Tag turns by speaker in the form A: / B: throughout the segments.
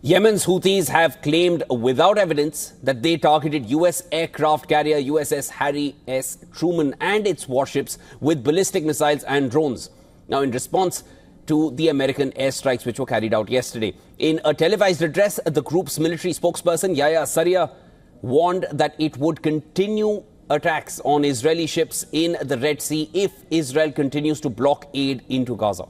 A: Yemen's Houthis have claimed without evidence that they targeted US aircraft carrier USS Harry S. Truman and its warships with ballistic missiles and drones. Now, in response to the American airstrikes which were carried out yesterday. In a televised address, the group's military spokesperson, Yahya Sarria, warned that it would continue attacks on Israeli ships in the Red Sea if Israel continues to block aid into Gaza.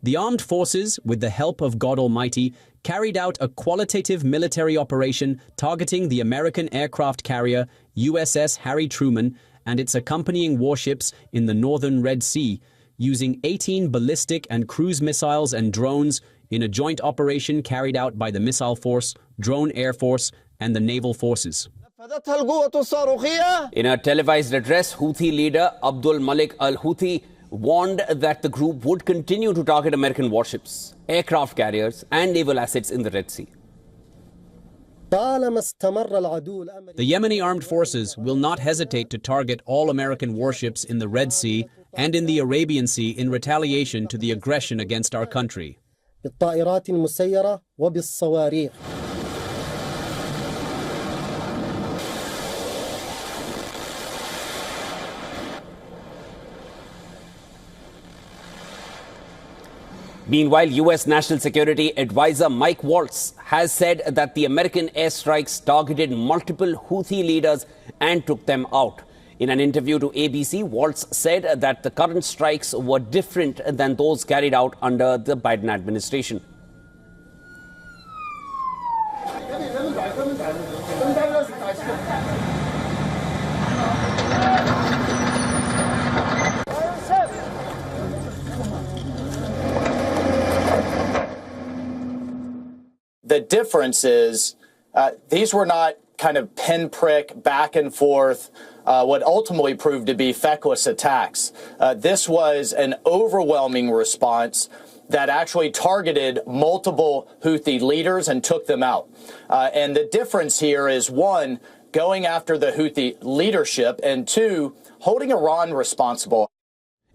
B: The armed forces, with the help of God Almighty, carried out a qualitative military operation targeting the American aircraft carrier USS Harry Truman and its accompanying warships in the northern Red Sea, using 18 ballistic and cruise missiles and drones in a joint operation carried out by the Missile Force, Drone Air Force, and the Naval Forces.
A: In a televised address, Houthi leader Abdul Malik al-Houthi warned that the group would continue to target American warships, aircraft carriers, and naval assets in the Red Sea.
B: The Yemeni armed forces will not hesitate to target all American warships in the Red Sea and in the Arabian Sea in retaliation to the aggression against our country.
A: Meanwhile, U.S. National Security Advisor Mike Waltz has said that the American airstrikes targeted multiple Houthi leaders and took them out. In an interview to ABC, Waltz said that the current strikes were different than those carried out under the Biden administration.
C: The difference is these were not kind of pinprick, back and forth, what ultimately proved to be feckless attacks. This was an overwhelming response that actually targeted multiple Houthi leaders and took them out. And the difference here is, one, going after the Houthi leadership, and two, holding Iran responsible.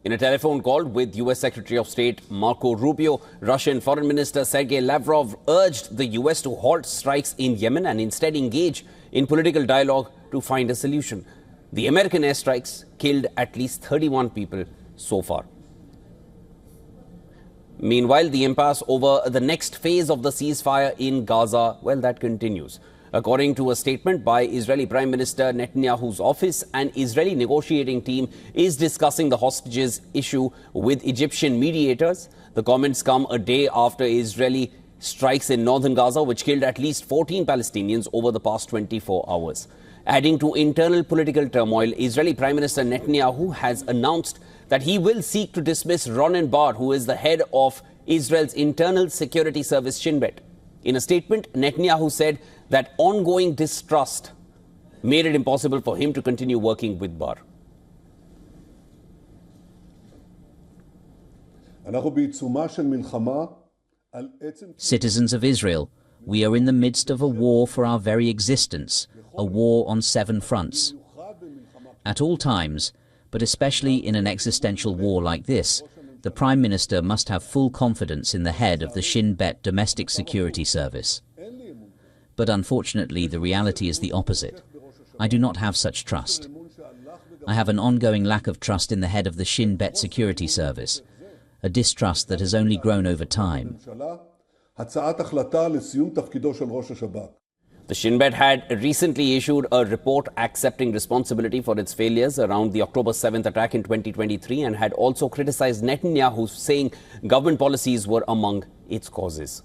A: In a telephone call with U.S. Secretary of State Marco Rubio, Russian Foreign Minister Sergei Lavrov urged the U.S. to halt strikes in Yemen and instead engage in political dialogue to find a solution. The American airstrikes killed at least 31 people so far. Meanwhile, the impasse over the next phase of the ceasefire in Gaza, well, that continues. According to a statement by Israeli Prime Minister Netanyahu's office, an Israeli negotiating team is discussing the hostages issue with Egyptian mediators. The comments come a day after Israeli strikes in northern Gaza, which killed at least 14 Palestinians over the past 24 hours. Adding to internal political turmoil, Israeli Prime Minister Netanyahu has announced that he will seek to dismiss Ronen Bar, who is the head of Israel's internal security service Shin Bet. In a statement, Netanyahu said that ongoing distrust made it impossible for him to continue working with Bar.
D: Citizens of Israel, we are in the midst of a war for our very existence, a war on 7 fronts. At all times, but especially in an existential war like this, the Prime Minister must have full confidence in the head of the Shin Bet Domestic Security Service. But unfortunately, the reality is the opposite. I do not have such trust. I have an ongoing lack of trust in the head of the Shin Bet Security Service, a distrust that has only grown over time.
A: The Shin Bet had recently issued a report accepting responsibility for its failures around the October 7th attack in 2023 and had also criticized Netanyahu, saying government policies were among its causes.